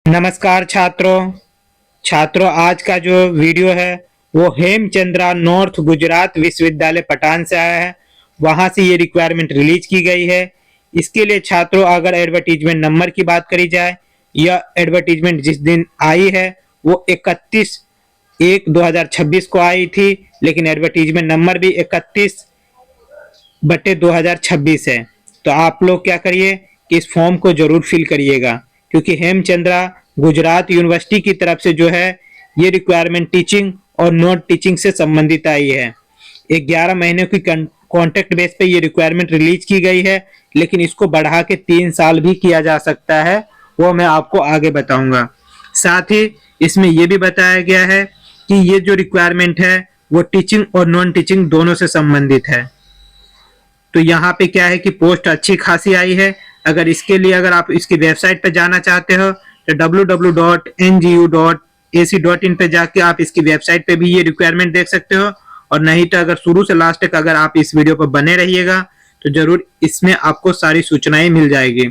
नमस्कार छात्रों आज का जो वीडियो है वो हेमचंद्रा नॉर्थ गुजरात विश्वविद्यालय पठान से आया है। वहां से ये रिक्वायरमेंट रिलीज की गई है। इसके लिए छात्रों अगर एडवर्टीजमेंट नंबर की बात करी जाए, यह एडवर्टीजमेंट जिस दिन आई है वो 31/1/2026 को आई थी, लेकिन एडवर्टीजमेंट नंबर भी 31/2026 है। तो आप लोग क्या करिए कि इस फॉर्म को जरूर फिल करिएगा, क्योंकि हेमचंद्रा गुजरात यूनिवर्सिटी की तरफ से जो है ये रिक्वायरमेंट टीचिंग और नॉन टीचिंग से संबंधित आई है। 11 महीने की कॉन्ट्रैक्ट बेस पे ये रिक्वायरमेंट रिलीज की गई है, लेकिन इसको बढ़ा के 3 साल भी किया जा सकता है, वो मैं आपको आगे बताऊंगा। साथ ही इसमें यह भी बताया गया है कि ये जो रिक्वायरमेंट है वो टीचिंग और नॉन टीचिंग दोनों से संबंधित है। तो यहाँ पे क्या है कि पोस्ट अच्छी खासी आई है। अगर आप इसकी वेबसाइट पे जाना चाहते हो तो www.ngu.ac.in पे जाके आप इसकी वेबसाइट पे भी ये रिक्वायरमेंट देख सकते हो। और नहीं तो अगर शुरू से लास्ट तक अगर आप इस वीडियो पर बने रहिएगा तो जरूर इसमें आपको सारी सूचनाएं मिल जाएगी।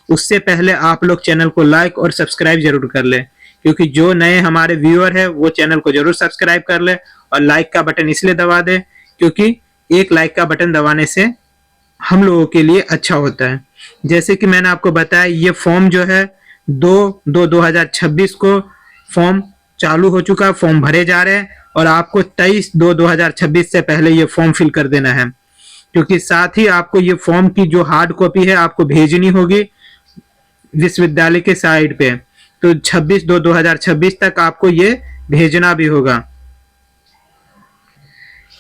उससे पहले आप लोग चैनल को लाइक और सब्सक्राइब जरूर कर ले, क्योंकि जो नए हमारे व्यूअर है वो चैनल को जरूर सब्सक्राइब कर ले और लाइक का बटन इसलिए दबा दे क्योंकि एक लाइक का बटन दबाने से हम लोगों के लिए अच्छा होता है। जैसे कि मैंने आपको बताया, ये फॉर्म जो है 2/2/2026 को फॉर्म चालू हो चुका है, फॉर्म भरे जा रहे हैं और आपको 23/2/2026 से पहले ये फॉर्म फिल कर देना है, क्योंकि साथ ही आपको ये फॉर्म की जो हार्ड कॉपी है आपको भेजनी होगी विश्वविद्यालय के साइट पे। तो 26/2/2026 तक आपको ये भेजना भी होगा।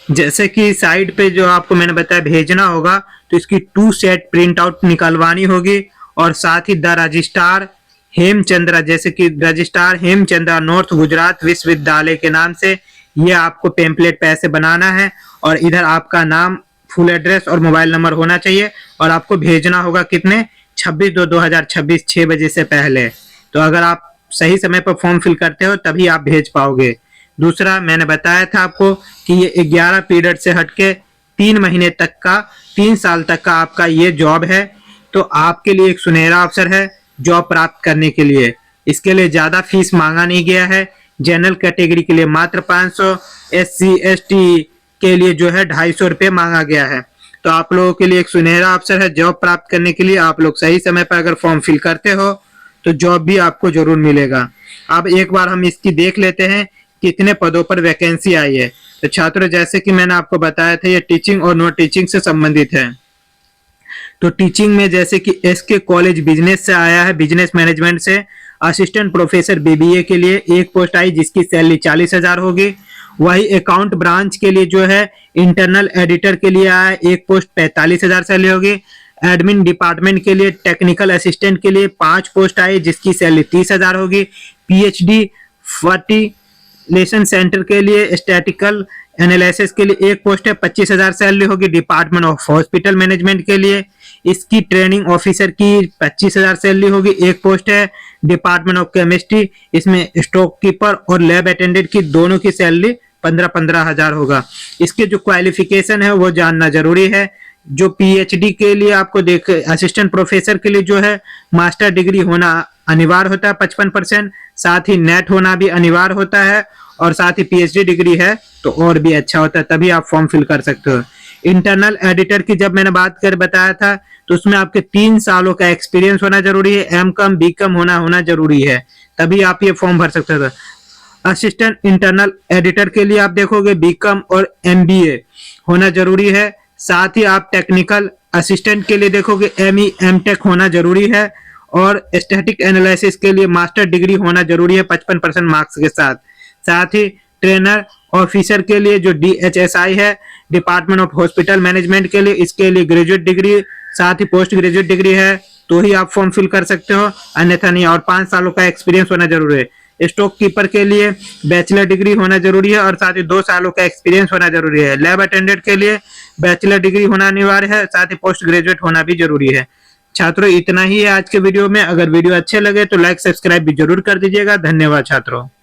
जैसे कि साइट पे जो आपको मैंने बताया भेजना होगा, तो इसकी 2 सेट प्रिंट आउट निकलवानी होगी और साथ ही द रजिस्ट्रार हेमचंद्रा, जैसे कि रजिस्ट्रार हेमचंद्रा नॉर्थ गुजरात विश्वविद्यालय के नाम से ये आपको पेम्पलेट पे ऐसे बनाना है और इधर आपका नाम, फुल एड्रेस और मोबाइल नंबर होना चाहिए और आपको भेजना होगा कितने 26/2/2026 6 बजे से पहले। तो अगर आप सही समय पर फॉर्म फिल करते हो तभी आप भेज पाओगे। दूसरा, मैंने बताया था आपको कि ये 11 पीरियड से हटके 3 महीने तक का 3 साल तक का आपका ये जॉब है। तो आपके लिए एक सुनहरा अवसर है जॉब प्राप्त करने के लिए। इसके लिए ज्यादा फीस मांगा नहीं गया है। जनरल कैटेगरी के लिए मात्र 500, SC ST के लिए जो है 250 रुपये मांगा गया है। तो आप लोगों के लिए एक सुनहरा अवसर है जॉब प्राप्त करने के लिए। आप लोग सही समय पर अगर फॉर्म फिल करते हो तो जॉब भी आपको जरूर मिलेगा। अब एक बार हम इसकी देख लेते हैं कितने पदों पर वैकेंसी आई है। तो छात्रों, जैसे कि मैंने आपको बताया था, ये टीचिंग और नॉन टीचिंग से संबंधित है। तो टीचिंग में जैसे कि SK कॉलेज बिजनेस से आया है, बिजनेस मैनेजमेंट से असिस्टेंट प्रोफेसर BBA के लिए एक पोस्ट आई जिसकी सैलरी 40,000 होगी। वही अकाउंट ब्रांच के लिए जो है इंटरनल एडिटर के लिए आया एक पोस्ट 45,000 सैलरी होगी। एडमिन डिपार्टमेंट के लिए टेक्निकल असिस्टेंट के लिए 5 पोस्ट आई जिसकी सैलरी 30,000 होगी। PhD फर्टिलेशन सेंटर के लिए स्टैटिकल एनालिसिस के लिए एक पोस्ट है, 25,000 सैलरी होगी। डिपार्टमेंट ऑफ हॉस्पिटल मैनेजमेंट के लिए इसकी ट्रेनिंग ऑफिसर की 25,000 सैलरी होगी, एक पोस्ट है। डिपार्टमेंट ऑफ केमिस्ट्री, इसमें स्टॉक कीपर और लैब अटेंडेंट की दोनों की सैलरी 15,000 होगा। इसके जो क्वालिफिकेशन है वो जानना जरूरी है। जो PhD के लिए आपको देख, असिस्टेंट प्रोफेसर के लिए जो है मास्टर डिग्री होना अनिवार्य होता है 55%, साथ ही नेट होना भी अनिवार्य होता है और साथ ही PhD डिग्री है तो और भी अच्छा होता है, तभी आप फॉर्म फिल कर सकते हो। इंटरनल एडिटर की जब मैंने बात कर बताया था तो उसमें आपके 3 सालों का एक्सपीरियंस होना जरूरी है, M.Com B.Com होना जरूरी है, तभी आप ये फॉर्म भर सकते हो। असिस्टेंट इंटरनल एडिटर के लिए आप देखोगे B.Com और MBA होना जरूरी है। साथ ही आप टेक्निकल असिस्टेंट के लिए देखोगे ME M.Tech होना जरूरी है और स्टैटिक एनालिसिस के लिए मास्टर डिग्री होना जरूरी है 55% मार्क्स के साथ। साथ ही ट्रेनर ऑफिसर के लिए जो DHSI है, डिपार्टमेंट ऑफ हॉस्पिटल मैनेजमेंट के लिए, इसके लिए ग्रेजुएट डिग्री साथ ही पोस्ट ग्रेजुएट डिग्री है तो ही आप फॉर्म फिल कर सकते हो, अन्यथा नहीं। और 5 सालों का एक्सपीरियंस होना जरूरी है। स्टॉक कीपर के लिए बैचलर डिग्री होना जरूरी है और साथ ही 2 सालों का एक्सपीरियंस होना जरूरी है। लैब अटेंडेंट के लिए बैचलर डिग्री होना अनिवार्य है, साथ ही पोस्ट ग्रेजुएट होना भी जरूरी है। छात्रों, इतना ही है आज के वीडियो में। अगर वीडियो अच्छे लगे तो लाइक सब्सक्राइब भी जरूर कर दीजिएगा। धन्यवाद छात्रों।